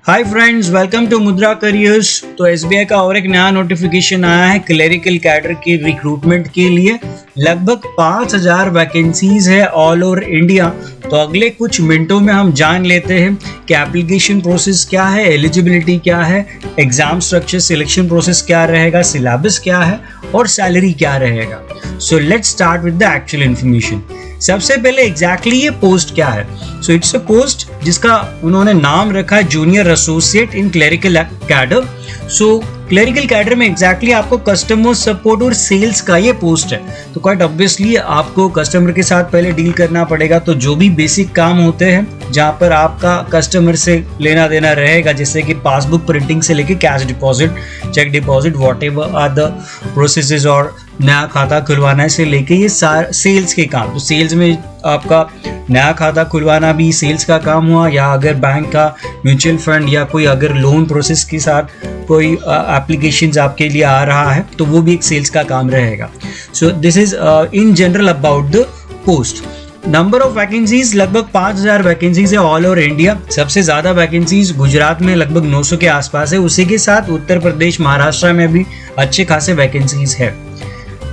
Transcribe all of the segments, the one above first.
Hi friends, welcome to मुद्रा careers. तो SBI का और एक नया नोटिफिकेशन आया है क्लेरिकल कैडर के रिक्रूटमेंट के लिए। लगभग 5000 वैकेंसीज है ऑल ओवर इंडिया। तो अगले कुछ मिनटों में हम जान लेते हैं कि एप्लीकेशन प्रोसेस क्या है, एलिजिबिलिटी क्या है, एग्जाम स्ट्रक्चर, सिलेक्शन प्रोसेस क्या रहेगा, सिलेबस क्या है और सैलरी क्या रहेगा। So let's start with the actual information. सबसे पहले एग्जैक्टली ये पोस्ट क्या है। सो इट्स अ पोस्ट जिसका उन्होंने नाम रखा है जूनियर एसोसिएट इन क्लेरिकल कैडर। सो क्लेरिकल कैडर में एग्जैक्टली आपको कस्टमर सपोर्ट और सेल्स का ये पोस्ट है। तो क्वाइट ऑब्वियसली आपको कस्टमर के साथ पहले डील करना पड़ेगा। तो जो भी बेसिक काम होते हैं जहाँ पर आपका कस्टमर से लेना देना रहेगा, जैसे कि पासबुक प्रिंटिंग से लेके cash deposit, cheque deposit, whatever are the processes, और नया खाता खुलवाना से लेके ये सेल्स के काम। तो सेल्स में आपका नया खाता खुलवाना भी सेल्स का काम हुआ, या अगर बैंक का म्यूचुअल फंड या कोई अगर लोन प्रोसेस के साथ कोई एप्लीकेशंस आपके लिए आ रहा है तो वो भी एक सेल्स का काम रहेगा। So this is in general about the post. Number of vacancies लगभग 5000 वैकेंसीज है ऑल ओवर इंडिया। सबसे ज्यादा वैकेंसीज गुजरात में लगभग 900 के आसपास है। उसी के साथ उत्तर प्रदेश, महाराष्ट्र में भी अच्छे खासे वैकेंसीज है।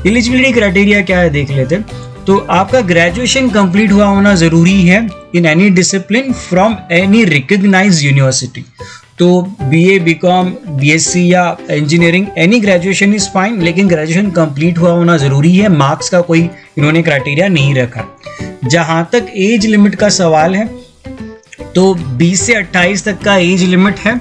एलिजिबिलिटी क्राइटेरिया क्या है देख लेते हैं। तो आपका ग्रेजुएशन कंप्लीट हुआ होना जरूरी है in any discipline from any recognised university. तो बीए, बीकॉम, बीएससी या engineering, any graduation is fine, लेकिन ग्रेजुएशन कंप्लीट हुआ होना जरूरी है। मार्क्स का कोई इन्होंने क्राइटेरिया नहीं रखा। जहां तक एज लिमिट का सवाल है तो 20 से 28 तक का एज लिमिट है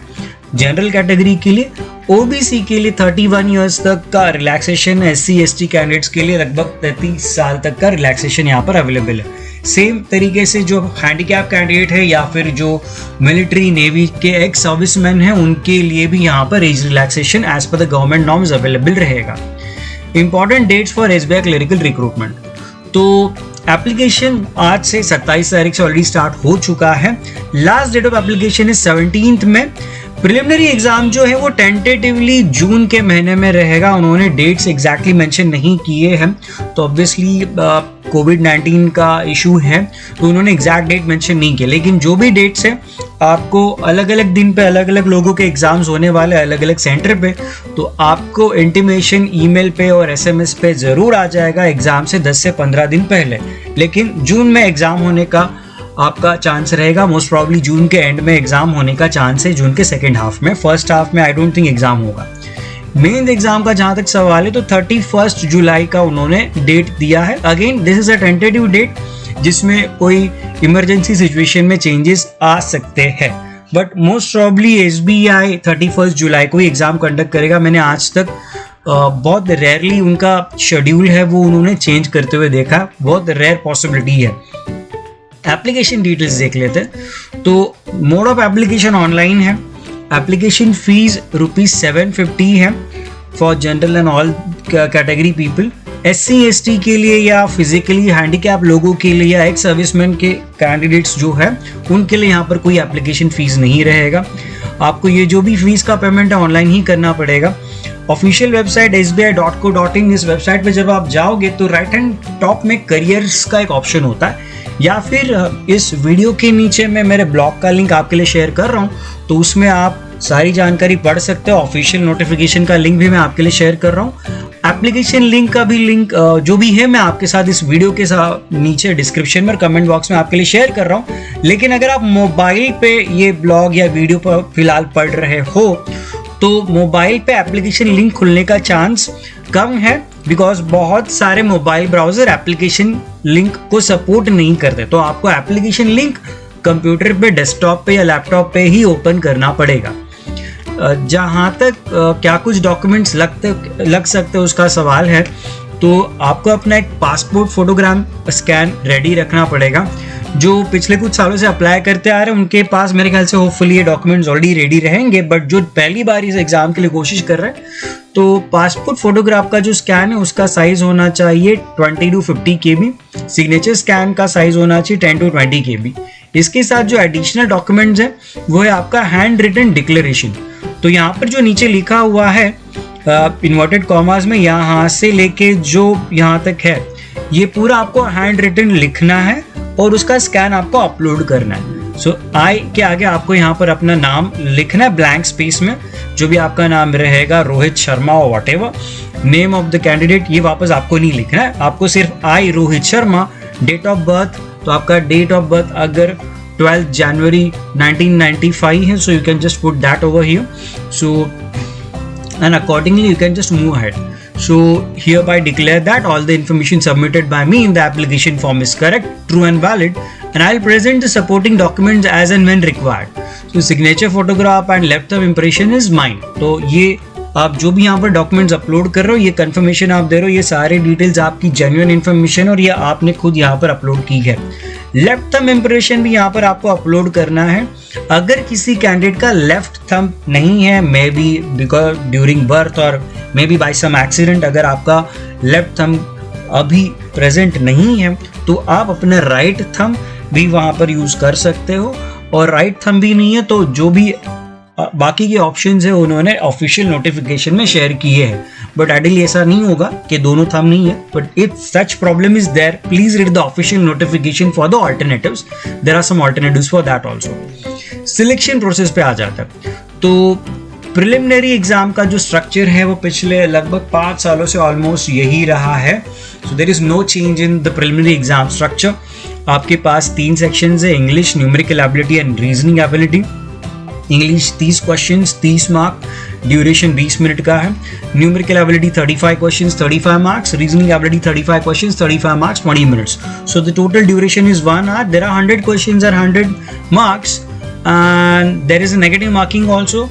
जनरल कैटेगरी के लिए। ओबीसी के लिए 31 इयर्स तक का रिलैक्सेशन है। SC ST कैंडिडेट्स के लिए लगभग 33 साल तक का रिलैक्सेशन यहाँ पर अवेलेबल है। सेम तरीके से जो हैंडीकैप कैंडिडेट है या फिर जो मिलिट्री नेवी के एक्स सर्विसमैन हैं उनके लिए भी यहाँ पर एज रिलैक्सेशन एज पर द गवर्नमेंट नॉर्म्स अवेलेबल रहेगा। Important dates for SBI clerical recruitment. तो एप्लीकेशन आज से 27 तारीख से ऑलरेडी स्टार्ट हो चुका है। Last date of application is 17th में। प्रिलिमिनरी एग्जाम जो है वो टेंटेटिवली जून के महीने में रहेगा। उन्होंने डेट्स एग्जैक्टली मेंशन नहीं किए हैं, तो ऑब्वियसली कोविड-19 का इशू है तो उन्होंने एग्जैक्ट डेट मेंशन नहीं किया। लेकिन जो भी डेट्स है आपको अलग अलग दिन पे अलग अलग लोगों के एग्जाम्स होने वाले अलग अलग सेंटर पे, तो आपको इंटीमेशन ईमेल पे और एसएमएस पे ज़रूर आ जाएगा एग्जाम से 10 से 15 दिन पहले। लेकिन जून में एग्जाम होने का आपका चांस रहेगा। मोस्ट प्रॉब्ली जून के एंड में एग्जाम होने का चांस है, जून के सेकेंड हाफ में। फर्स्ट हाफ में आई डोंट थिंक एग्जाम होगा। मेन एग्जाम का जहां तक सवाल है तो 31 जुलाई का उन्होंने डेट दिया है। Again this is a tentative date जिसमें कोई इमरजेंसी सिचुएशन में चेंजेस आ सकते हैं, बट मोस्ट प्रॉब्ली एसबीआई 31 जुलाई को ही एग्जाम कंडक्ट करेगा। मैंने आज तक बहुत रेयरली उनका शेड्यूल है वो उन्होंने चेंज करते हुए देखा, बहुत रेयर पॉसिबिलिटी है। एप्लीकेशन डिटेल्स देख लेते हैं। तो मोड ऑफ एप्लीकेशन ऑनलाइन है। एप्लीकेशन फीस ₹750 है for general and all category people. SC ST के लिए या फिजिकली हैंडीकैप लोगों के लिए या एक्स सर्विसमैन के कैंडिडेट्स जो है उनके लिए यहाँ पर कोई एप्लीकेशन फीस नहीं रहेगा। आपको ये जो भी फीस का पेमेंट है ऑनलाइन ही करना पड़ेगा। ऑफिशियल वेबसाइट sbi.co.in, इस वेबसाइट पे जब आप जाओगे तो राइट हैंड टॉप में करियर्स का एक ऑप्शन होता है, या फिर इस वीडियो के नीचे मैं मेरे ब्लॉग का लिंक आपके लिए शेयर कर रहा हूँ, तो उसमें आप सारी जानकारी पढ़ सकते हो। ऑफिशियल नोटिफिकेशन का लिंक भी मैं आपके लिए शेयर कर रहा हूँ। एप्लीकेशन लिंक का भी लिंक जो भी है मैं आपके साथ इस वीडियो के साथ नीचे डिस्क्रिप्शन में, कमेंट बॉक्स में आपके लिए शेयर कर रहा हूँ। लेकिन अगर आप मोबाइल पे ये ब्लॉग या वीडियो पर फिलहाल पढ़ रहे हो तो मोबाइल पे एप्लीकेशन लिंक खुलने का चांस कम है, बिकॉज बहुत सारे मोबाइल ब्राउजर एप्लीकेशन लिंक को सपोर्ट नहीं करते। तो आपको एप्लीकेशन लिंक कंप्यूटर पे, डेस्कटॉप पे या लैपटॉप पे ही ओपन करना पड़ेगा। जहाँ तक क्या कुछ डॉक्यूमेंट्स लग सकते उसका सवाल है, तो आपको अपना एक पासपोर्ट फोटोग्राम स्कैन रेडी रखना पड़ेगा। जो पिछले कुछ सालों से अप्लाई करते आ रहे हैं उनके पास मेरे ख्याल से होपफुली ये डॉक्यूमेंट्स ऑलरेडी रेडी रहेंगे, बट जो पहली बार इस एग्जाम के लिए कोशिश कर रहे हैं तो पासपोर्ट फोटोग्राफ का जो स्कैन है उसका साइज होना चाहिए 20 to 50 KB। सिग्नेचर स्कैन का साइज होना चाहिए 10 to 20 KB। इसके साथ जो एडिशनल डॉक्यूमेंट्स है वो है आपका हैंड रिटन डिक्लेरेशन। तो यहाँ पर जो नीचे लिखा हुआ है इन्वर्टेड कॉमास में, यहाँ से लेके जो यहाँ तक है ये पूरा आपको हैंड रिटन लिखना है और उसका स्कैन आपको अपलोड करना है। सो आई के आगे आपको यहाँ पर अपना नाम लिखना है ब्लैंक स्पेस में, जो भी आपका नाम रहेगा, रोहित शर्मा और whatever. Name of the candidate ये वापस आपको नहीं लिखना है, आपको सिर्फ I Rohit Sharma. Date of birth, तो आपका डेट ऑफ बर्थ अगर 12 जनवरी 1995 है, so you can just put that over here. So and accordingly you can just move ahead. So hereby declare that all the information submitted by me in the application form is correct, true and valid, and I'll present the supporting documents as and when required. So signature photograph and left thumb impression is mine. तो ये आप जो भी यहाँ पर documents upload कर रहे हो, ये कंफर्मेशन आप दे रहे हो, ये सारे डिटेल्स आपकी जेन्युइन इन्फॉर्मेशन और ये आपने खुद यहाँ पर अपलोड की है। लेफ्ट थंब इम्प्रेशन भी यहाँ पर आपको अपलोड करना है। अगर किसी कैंडिडेट का लेफ्ट थंब नहीं है, maybe because during birth और maybe by some accident, अगर आपका लेफ्ट थंब अभी प्रेजेंट नहीं है तो आप अपना राइट थंब भी वहाँ पर यूज़ कर सकते हो। और राइट थंब भी नहीं है तो जो भी बाकी के ऑप्शंस है उन्होंने ऑफिशियल नोटिफिकेशन में शेयर किए हैं, बट आइडियली ऐसा नहीं होगा कि दोनों थंब नहीं है। But if such problem is there, please read the official notification for the alternatives, there are some alternatives for that also. Selection process पे आ जाता है तो प्रिलिमिनरी एग्जाम का जो स्ट्रक्चर है वो पिछले लगभग 5 सालों से ऑलमोस्ट यही रहा है। So there is no change in the preliminary exam structure. आपके पास 3 सेक्शंस है, English, numerical ability and reasoning ability. English 30 questions 30 mark, duration 20 minute का है। Numerical ability 35 questions 35 marks, reasoning ability 35 questions 35 marks 20 minutes. So the total duration is 1 hour. There are 100 questions and 100 marks, and there is a negative marking also.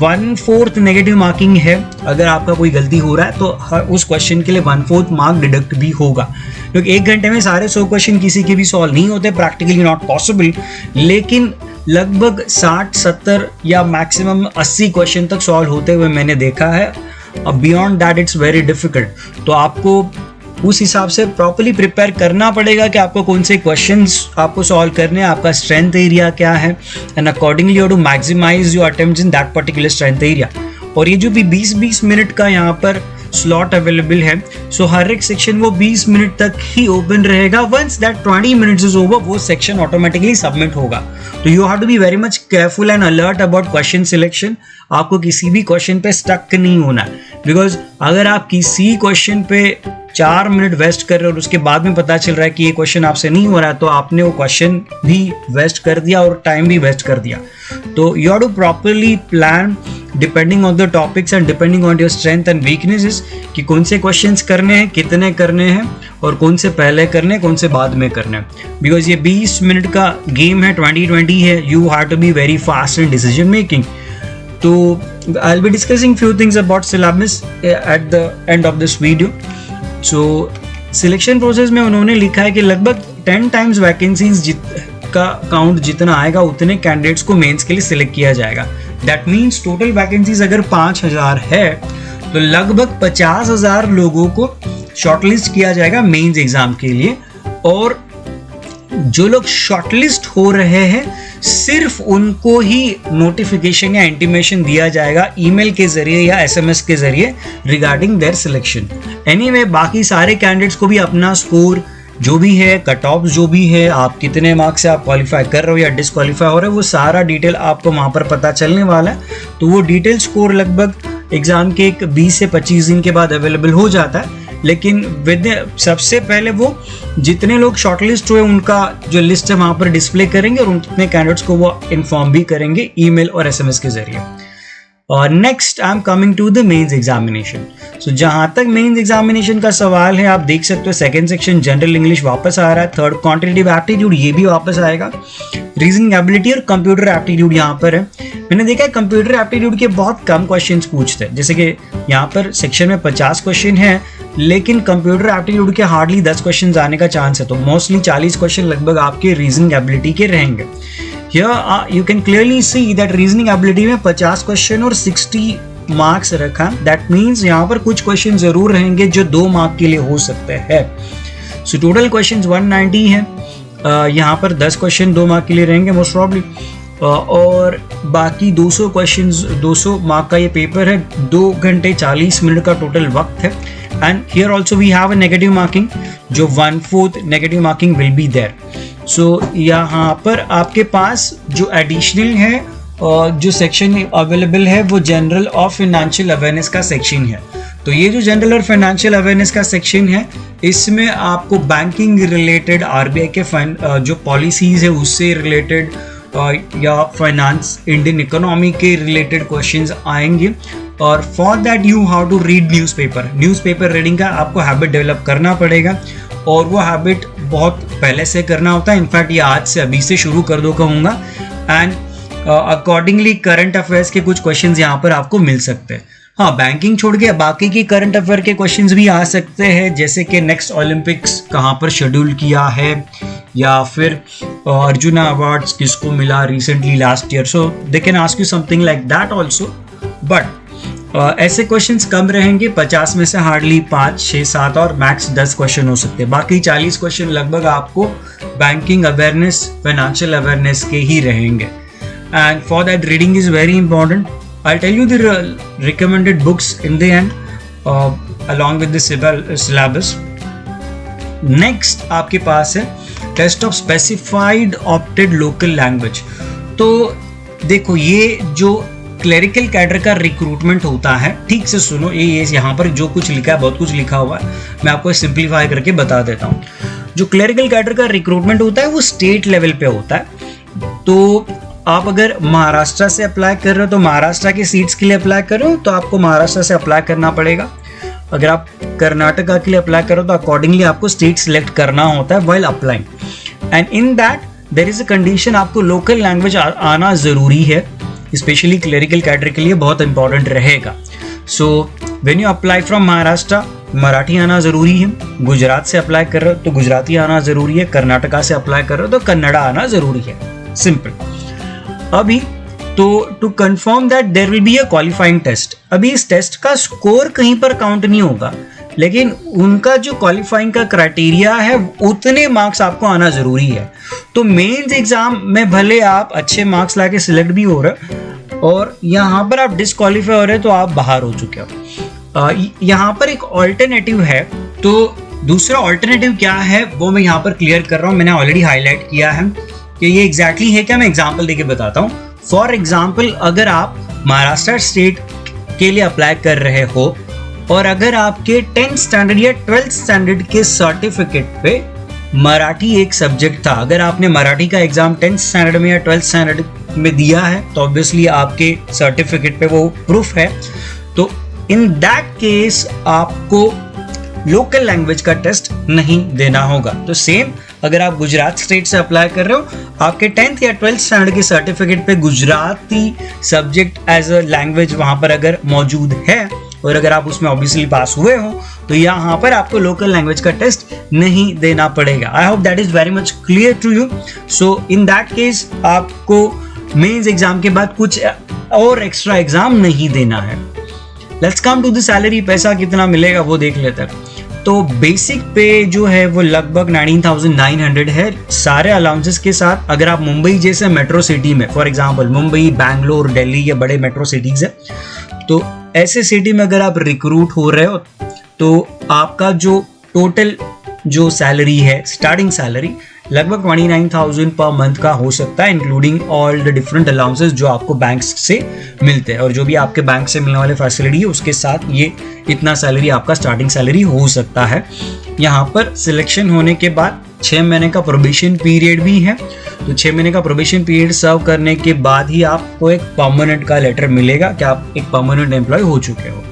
1/4 negative marking है। अगर आपका कोई गलती हो रहा है तो उस क्वेश्चन के लिए 1/4 मार्क डिडक्ट भी होगा, क्योंकि 1 घंटे में सारे 100 क्वेश्चन किसी के भी सॉल्व नहीं होते, प्रैक्टिकली नॉट पॉसिबल। लेकिन लगभग 60-70 या मैक्सिमम 80 क्वेश्चन तक सॉल्व होते हुए मैंने देखा है। अब beyond that it's very difficult. तो आपको उस हिसाब से प्रॉपर्ली प्रिपेयर करना पड़ेगा कि आपको कौन से क्वेश्चंस आपको सॉल्व करने हैं, आपका स्ट्रेंथ एरिया क्या है, and accordingly you have to maximise your attempts in that particular strength area. और ये जो भी 20-20 मिनट का यहाँ पर स्लॉट अवेलेबल है, सो हर एक सेक्शन वो 20 मिनट तक ही ओपन रहेगा। Once that 20 minutes is over, वो सेक्शन ऑटोमेटिकली सबमिट होगा। तो you have to be very much careful and alert about question selection. आपको किसी भी क्वेश्चन पे स्टक नहीं होना, बिकॉज अगर आप किसी क्वेश्चन पे 4 मिनट वेस्ट कर रहे हो और उसके बाद में पता चल रहा है कि ये क्वेश्चन आपसे नहीं हो रहा है, तो आपने वो क्वेश्चन भी वेस्ट कर दिया और टाइम भी वेस्ट कर दिया। तो you have to properly plan depending on the topics and depending on your strength and weaknesses कि कौन से क्वेश्चंस करने हैं, कितने करने हैं और कौन से पहले करने हैं, कौन से बाद में करने हैं। बिकॉज ये 20 मिनट का गेम है, 2020 है, you have to be very fast in decision making. तो I will be discussing few things about syllabus at the end of this video. So selection process में उन्होंने लिखा है कि लगभग 10 टाइम्स वैकेंसीज का काउंट जितना आएगा उतने कैंडिडेट्स को मेंस के लिए सिलेक्ट किया जाएगा। दैट मीन्स टोटल वैकेंसीज अगर 5000 है तो लगभग 50,000 लोगों को शॉर्टलिस्ट किया जाएगा मेंस एग्जाम के लिए। और जो लोग शॉर्टलिस्ट हो रहे हैं सिर्फ उनको ही नोटिफिकेशन या इंटीमेशन दिया जाएगा ईमेल के जरिए या एसएमएस के जरिए रिगार्डिंग देयर सिलेक्शन। एनीवे बाकी सारे कैंडिडेट्स को भी अपना स्कोर जो भी है, कट ऑफ जो भी है, आप कितने मार्क्स से आप क्वालिफाई कर रहे हो या डिसक्वालीफाई हो रहे हो, वो सारा डिटेल आपको वहाँ पर पता चलने वाला है। तो वो डिटेल स्कोर लगभग एग्जाम के 20 से 25 दिन के बाद अवेलेबल हो जाता है। लेकिन सबसे पहले वो जितने लोग शॉर्टलिस्ट हुए उनका जो लिस्ट है वहाँ पर डिस्प्ले करेंगे और उतने कैंडिडेट्स को वो इन्फॉर्म भी करेंगे ईमेल और एसएमएस के जरिए। और next I am coming to the mains examination. So जहां तक मेंस एग्जामिनेशन का सवाल है, आप देख सकते हो सेकंड सेक्शन जनरल इंग्लिश वापस आ रहा है, थर्ड क्वांटिटेटिव एप्टीट्यूड ये भी वापस आएगा, रीजनिंग एबिलिटी और कंप्यूटर एप्टीट्यूड यहाँ पर है। मैंने देखा है कंप्यूटर एप्टीट्यूड के बहुत कम क्वेश्चंस पूछते हैं, जैसे कि यहाँ पर सेक्शन में 50 क्वेश्चन है, लेकिन कंप्यूटर एप्टीट्यूड के हार्डली 10 क्वेश्चन आने का चांस है। तो मोस्टली 40 क्वेश्चन लगभग आपके रीजनिंग एबिलिटी के रहेंगे। Here you can clearly see that reasoning ability में 50 क्वेश्चन और 60 मार्क्स रखा। That means यहाँ पर कुछ क्वेश्चन जरूर रहेंगे जो 2 मार्क के लिए हो सकते हैं। So total questions 190 है, यहाँ पर 10 क्वेश्चन 2 मार्क के लिए रहेंगे मोस्ट प्रॉब्ली, और बाकी 200 क्वेश्चंस 200 मार्क का ये पेपर है। 2 घंटे 40 मिनट का टोटल वक्त है। And here also we have a negative marking, जो 1/4 negative marking will be there. So यहाँ पर आपके पास जो एडिशनल है और जो सेक्शन अवेलेबल है वो जनरल और फाइनेंशियल अवेयरनेस का सेक्शन है। तो ये जो जनरल और फाइनेंशियल अवेयरनेस का सेक्शन है, इसमें आपको बैंकिंग रिलेटेड, आरबीआई के जो पॉलिसीज है उससे रिलेटेड या फाइनेंस, इंडियन इकोनॉमी के रिलेटेड क्वेश्चंस आएंगे। और for that you how to read newspaper reading का आपको हैबिट डेवलप करना पड़ेगा, और वो हैबिट बहुत पहले से करना होता है। इनफैक्ट ये आज से अभी से शुरू कर दो कहूँगा। एंड अकॉर्डिंगली करंट अफेयर्स के कुछ क्वेश्चंस यहाँ पर आपको मिल सकते हैं। हाँ, बैंकिंग छोड़ के बाकी की करंट अफेयर के क्वेश्चंस भी आ सकते हैं, जैसे कि नेक्स्ट ओलंपिक्स कहाँ पर शेड्यूल किया है, या फिर अर्जुना अवार्ड्स किसको मिला recently last year. So they can ask you something like that also. But ऐसे क्वेश्चंस कम रहेंगे, 50 में से हार्डली 5, 6, 7 और मैक्स 10 क्वेश्चन हो सकते हैं। बाकी 40 क्वेश्चन लगभग आपको बैंकिंग अवेयरनेस, फाइनेंशियल अवेयरनेस के ही रहेंगे। And for that, reading is very important. I'll tell you the recommended books in the end, along with the syllabus. Next आपके पास है test of specified opted local language. तो देखो, ये जो clerical cadre का रिक्रूटमेंट होता है, ठीक से सुनो, ये यहाँ पर जो कुछ लिखा है, बहुत कुछ लिखा हुआ है, मैं आपको सिंप्लीफाई करके बता देता हूँ। जो क्लरिकल कैडर का रिक्रूटमेंट होता है वो स्टेट लेवल पे होता है। तो आप अगर महाराष्ट्र से अप्लाई कर रहे हो तो महाराष्ट्र की सीट्स के लिए अप्लाई कर रहे हो तो आपको महाराष्ट्र से अप्लाई करना पड़ेगा। अगर आप कर्नाटका के लिए अप्लाई करो तो अकॉर्डिंगली आपको स्टेट सिलेक्ट करना होता है while applying. And in that there is a condition, आपको लोकल लैंग्वेज आना ज़रूरी है, स्पेशली क्लरिकल कैडर के लिए बहुत इंपॉर्टेंट रहेगा। So when you apply from Maharashtra, Marathi आना ज़रूरी है। गुजरात से अप्लाई कर रहे हो तो गुजराती आना ज़रूरी है। कर्नाटका से अप्लाई कर रहे हो तो कन्नड़ा आना ज़रूरी है। सिंपल। अभी तो to confirm that there will be a qualifying test. अभी इस टेस्ट का स्कोर कहीं पर काउंट नहीं होगा, लेकिन उनका जो क्वालिफाइंग का क्राइटेरिया है उतने मार्क्स आपको आना जरूरी है। तो मेंस एग्जाम में भले आप अच्छे मार्क्स लाके सिलेक्ट भी हो रहे और यहाँ पर आप डिस्क्वालीफाई हो रहे तो आप बाहर हो चुके हो। यहाँ पर एक ऑल्टरनेटिव है, तो दूसरा ऑल्टरनेटिव क्या है वो मैं यहाँ पर क्लियर कर रहा हूँ। मैंने ऑलरेडी हाईलाइट किया है कि ये एग्जैक्टली है क्या, मैं एग्जाम्पल देके बताता हूँ। फॉर एग्जाम्पल, अगर आप महाराष्ट्र स्टेट के लिए अप्लाई कर रहे हो और अगर आपके 10th स्टैंडर्ड या 12th स्टैंडर्ड के सर्टिफिकेट पे मराठी एक सब्जेक्ट था, अगर आपने मराठी का एग्जाम 10th स्टैंडर्ड में या 12th स्टैंडर्ड में दिया है तो ऑब्वियसली आपके सर्टिफिकेट पे वो प्रूफ है। तो इन दैट केस आपको लोकल लैंग्वेज का टेस्ट नहीं देना होगा। तो सेम अगर आप गुजरात स्टेट से अप्लाई कर रहे हो, आपके 10th या 12th स्टैंडर्ड के सर्टिफिकेट पे Gujarati subject as a language वहां पर अगर मौजूद है और अगर आप उसमें ऑब्वियसली पास हुए हो तो यहाँ पर आपको लोकल लैंग्वेज का टेस्ट नहीं देना पड़ेगा। I hope that is very much clear to you. So in that case आपको मेंस एग्जाम के बाद कुछ और एक्स्ट्रा एग्जाम नहीं देना है। Let's come to the salary. पैसा कितना मिलेगा वो देख लेते हैं। तो बेसिक पे जो है वो लगभग 19,900 है सारे अलाउंसेस के साथ। अगर आप मुंबई जैसे मेट्रो सिटी में, फॉर एग्जांपल मुंबई, बैंगलोर, दिल्ली, ये बड़े मेट्रो सिटीज है, तो ऐसे सिटी में अगर आप रिक्रूट हो रहे हो तो आपका जो टोटल जो सैलरी है, स्टार्टिंग सैलरी लगभग 29,000 पर मंथ का हो सकता है, including all the different allowances जो आपको बैंक से मिलते हैं और जो भी आपके बैंक से मिलने वाले फैसिलिटी है उसके साथ ये इतना सैलरी आपका स्टार्टिंग सैलरी हो सकता है। यहाँ पर सिलेक्शन होने के बाद 6 महीने का प्रोबेशन पीरियड भी है। तो 6 महीने का प्रोबेशन पीरियड सर्व करने के बाद ही आपको एक परमानेंट का लेटर मिलेगा कि आप एक परमानेंट एम्प्लॉय हो चुके हो।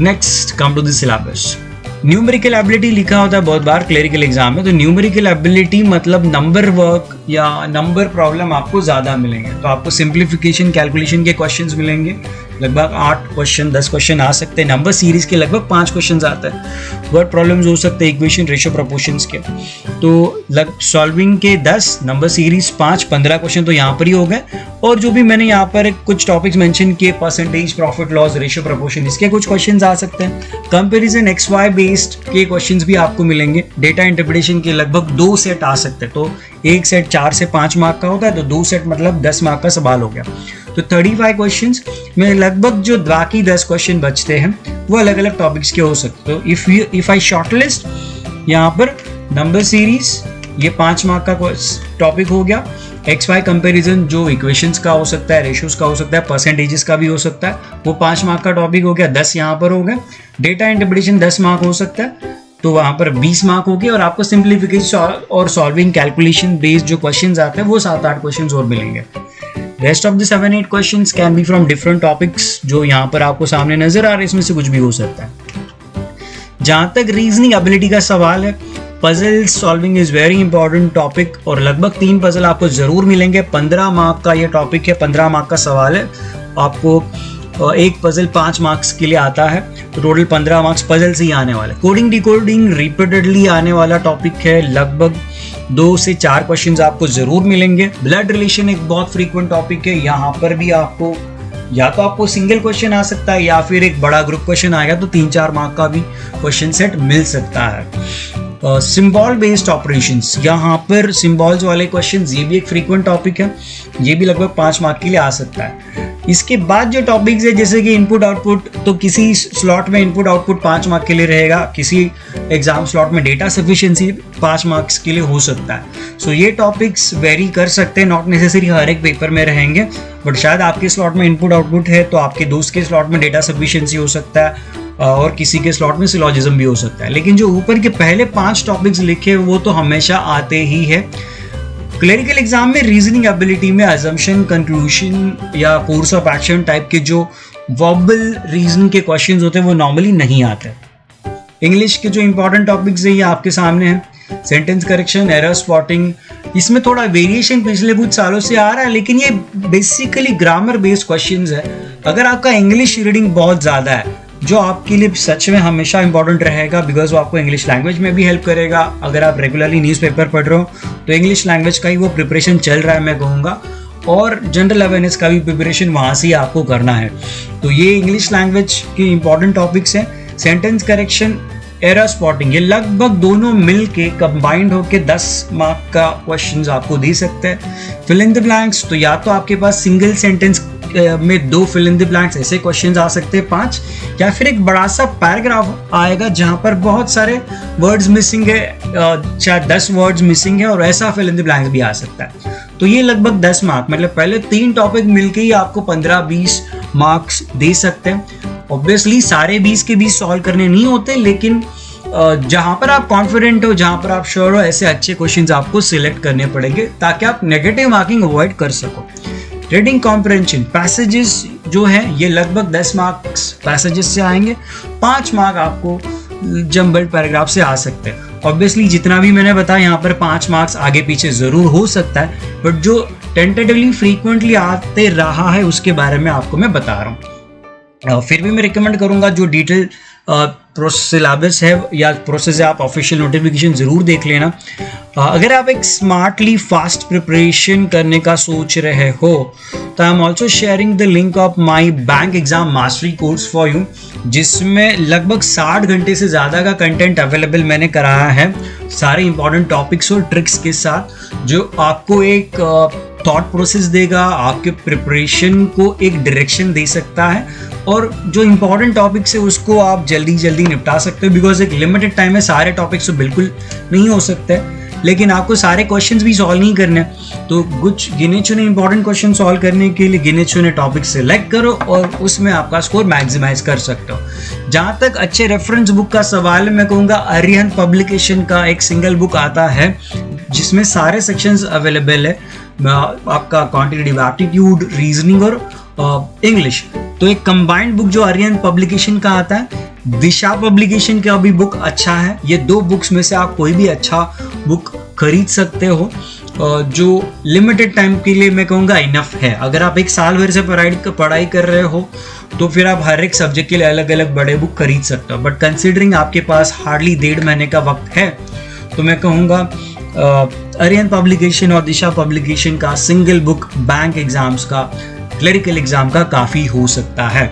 Next come to the syllabus. Numerical ability लिखा होता है बहुत बार क्लरिकल एग्जाम में, तो न्यूमेरिकल एबिलिटी मतलब नंबर वर्क या नंबर प्रॉब्लम आपको ज़्यादा मिलेंगे। तो आपको सिंप्लीफिकेशन, कैलकुलेशन के क्वेश्चंस मिलेंगे, लगभग 8 क्वेश्चन 10 क्वेश्चन आ सकते हैं। नंबर सीरीज के लगभग 5 क्वेश्चन आते हैं। वर्ड प्रॉब्लम्स हो सकते हैं, इक्वेशन, रेशियो, प्रोपोर्शंस के। तो सॉल्विंग के 10, नंबर सीरीज 5, 15 क्वेश्चन तो यहाँ पर ही हो गए। और जो भी मैंने यहाँ पर कुछ टॉपिक्स मेंशन किए, percentage, profit loss, ratio, proportion, इसके कुछ क्वेश्चंस आ सकते हैं। कंपैरिजन XY बेस्ड के क्वेश्चंस भी आपको मिलेंगे। डेटा इंटरप्रिटेशन के लगभग 2 सेट आ सकते हैं। तो एक सेट 4 से 5 मार्क का होता है, तो 2 सेट मतलब 10 मार्क का सवाल हो गया। तो 35 क्वेश्चंस में लगभग जो बाकी 10 क्वेश्चन बचते हैं वो अलग अलग टॉपिक्स के हो सकते हैं। तो इफ आई शॉर्टलिस्ट यहाँ पर नंबर सीरीज, ये 5 मार्क का टॉपिक हो गया। XY कंपैरिजन जो इक्वेशंस का हो सकता है, रेशियोज का हो सकता है, परसेंटेजेस का भी हो सकता है, वो 5 मार्क का टॉपिक हो गया। 10 यहाँ पर हो गए। डेटा इंटरप्रिटेशन 10 मार्क हो सकता है, तो वहाँ पर 20 मार्क हो गए। और आपको सिंप्लीफिकेशन और सॉल्विंग कैलकुलेशन बेस्ड जो क्वेश्चंस आते हैं वो 7-8 क्वेश्चंस और मिलेंगे। Rest of the 7-8 questions can be from different topics जो यहाँ पर आपको सामने नजर आ रहे हैं, इसमें से कुछ भी हो सकता है। जहाँ तक रीजनिंग एबिलिटी का सवाल है, puzzle solving is very important topic और लगभग 3 पजल आपको जरूर मिलेंगे। 15 मार्क का ये टॉपिक है, 15 मार्क का सवाल है। आपको एक पजल 5 मार्क्स के लिए आता है, तो टोटल 15 मार्क्स पजल से ही आने वाले। कोडिंग डिकोडिंग रिपीटेडली आने वाला टॉपिक है, लगभग 2 से 4 क्वेश्चंस आपको जरूर मिलेंगे। ब्लड रिलेशन एक बहुत फ्रीक्वेंट टॉपिक है, यहाँ पर भी आपको या तो आपको सिंगल क्वेश्चन आ सकता है या फिर एक बड़ा ग्रुप क्वेश्चन आएगा, तो 3-4 मार्क का भी क्वेश्चन सेट मिल सकता है। सिंबल बेस्ड ऑपरेशंस, यहाँ पर सिंबल्स वाले क्वेश्चंस, ये भी एक फ्रीक्वेंट टॉपिक है, ये भी लगभग 5 मार्क के लिए आ सकता है। इसके बाद जो टॉपिक्स है जैसे कि इनपुट आउटपुट, तो किसी स्लॉट में इनपुट आउटपुट 5 मार्क के लिए रहेगा, किसी एग्जाम स्लॉट में डेटा सफिशिएंसी 5 मार्क्स के लिए हो सकता है। सो ये टॉपिक्स वेरी कर सकते हैं, नॉट नेसेसरी हर एक पेपर में रहेंगे, बट शायद आपके स्लॉट में इनपुट आउटपुट है तो आपके दोस्त के स्लॉट में डेटा सफिशिएंसी हो सकता है और किसी के स्लॉट में सिलॉजिज्म भी हो सकता है। लेकिन जो ऊपर के पहले 5 टॉपिक्स लिखे वो तो हमेशा आते ही है। क्लरिकल एग्जाम में रीजनिंग एबिलिटी में अजम्पशन, कंक्लूजन या कोर्स ऑफ एक्शन टाइप के जो वर्बल रीजनिंग के क्वेश्चंस होते हैं वो नॉर्मली नहीं आते। इंग्लिश के जो इंपॉर्टेंट टॉपिक्स है ये आपके सामने हैं। सेंटेंस करेक्शन, एरर स्पॉटिंग, इसमें थोड़ा वेरिएशन पिछले कुछ सालों से आ रहा है, लेकिन ये बेसिकली ग्रामर बेस्ड क्वेश्चंस है। अगर आपका इंग्लिश रीडिंग बहुत ज़्यादा है, जो आपके लिए सच में हमेशा इंपॉर्टेंट रहेगा, बिकॉज वो आपको इंग्लिश लैंग्वेज में भी हेल्प करेगा। अगर आप रेगुलरली न्यूज़पेपर पढ़ रहे हो तो इंग्लिश लैंग्वेज का ही वो प्रिपरेशन चल रहा है मैं कहूँगा, और जनरल अवेयरनेस का भी प्रिपरेशन वहाँ से ही आपको करना है। तो ये इंग्लिश लैंग्वेज के इंपॉर्टेंट टॉपिक्स हैं। सेंटेंस करेक्शन, एरर स्पॉटिंग, ये लगभग दोनों मिल के कंबाइंड होकर 10 मार्क का क्वेश्चंस आपको दे सकते हैं। फिल इन द ब्लैंक्स, तो या तो आपके पास सिंगल सेंटेंस में 2 फिल इन द ब्लैंक्स ऐसे क्वेश्चंस आ सकते हैं 5, या फिर एक बड़ा सा पैराग्राफ आएगा जहां पर बहुत सारे वर्ड्स मिसिंग है, शायद 10 वर्ड्स मिसिंग है और ऐसा फिल इन द ब्लैंक्स भी आ सकता है। तो ये लगभग 10 मार्क, मतलब पहले 3 टॉपिक मिलके ही आपको 15-20 मार्क्स दे सकते हैं। ऑब्वियसली सारे 20 के 20 सॉल्व करने नहीं होते, लेकिन जहां पर आप कॉन्फिडेंट हो, जहां पर आप श्योर हो, ऐसे अच्छे क्वेश्चंस आपको सिलेक्ट करने पड़ेंगे ताकि आप नेगेटिव मार्किंग अवॉइड कर सको। रीडिंग कॉम्प्रिहेंशन, पैसेजेस जो है ये लगभग 10 मार्क्स पैसेजेस से आएंगे, 5 मार्क आपको जम्बल्ड पैराग्राफ से आ सकते हैं। ऑब्वियसली जितना भी मैंने बताया यहाँ पर 5 मार्क्स आगे पीछे जरूर हो सकता है, बट जो टेंटेटिवली फ्रीक्वेंटली आते रहा है उसके बारे में आपको मैं बता रहा हूँ। फिर भी मैं रिकमेंड करूँगा जो डिटेल सिलेबस है या प्रोसेस है, आप ऑफिशियल नोटिफिकेशन ज़रूर देख लेना। अगर आप एक स्मार्टली फास्ट प्रिपरेशन करने का सोच रहे हो तो I am also sharing the link of my bank exam mastery course for you, जिसमें लगभग 60 घंटे से ज़्यादा का कंटेंट अवेलेबल मैंने कराया है, सारे इंपॉर्टेंट टॉपिक्स और ट्रिक्स के साथ, जो आपको एक थॉट प्रोसेस देगा, आपके प्रिपरेशन को एक डायरेक्शन दे सकता है, और जो इंपॉर्टेंट टॉपिक्स है उसको आप जल्दी जल्दी निपटा सकते हो, बिकॉज एक लिमिटेड टाइम है। सारे टॉपिक्स तो बिल्कुल नहीं हो सकते, लेकिन आपको सारे क्वेश्चंस भी सॉल्व नहीं करने, तो कुछ गिने चुने इंपॉर्टेंट क्वेश्चन सॉल्व करने के लिए गिने चुने टॉपिक सेलेक्ट करो और उसमें आपका स्कोर मैक्सिमाइज कर सकते हो। जहाँ तक अच्छे रेफरेंस बुक का सवाल है, मैं कहूँगा अरिहंत पब्लिकेशन का एक सिंगल बुक आता है जिसमें सारे सेक्शंस अवेलेबल है, आपका क्वांटिटेटिव एप्टीट्यूड, रीजनिंग और इंग्लिश। तो एक कंबाइंड बुक जो अरिहंत पब्लिकेशन का आता है, दिशा पब्लिकेशन का भी बुक अच्छा है। ये 2 बुक्स में से आप कोई भी अच्छा बुक खरीद सकते हो, जो लिमिटेड टाइम के लिए मैं कहूँगा इनफ है। अगर आप 1 साल भर से पढ़ाई कर रहे हो तो फिर आप हर एक सब्जेक्ट के लिए अलग अलग बड़े बुक खरीद सकते हो, बट कंसिडरिंग आपके पास हार्डली 1.5 महीने का वक्त है, तो मैं कहूँगा अरिहंत पब्लिकेशन और दिशा पब्लिकेशन का सिंगल बुक बैंक एग्जाम्स का, क्लरिकल एग्जाम का काफ़ी हो सकता है।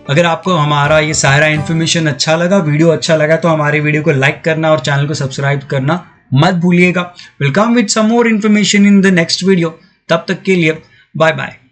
अगर आपको हमारा ये सारा इन्फॉर्मेशन अच्छा लगा, वीडियो अच्छा लगा, तो हमारे वीडियो को लाइक करना और चैनल को सब्सक्राइब करना मत भूलिएगा। Will come with some more information in the next video. तब तक के लिए बाय बाय।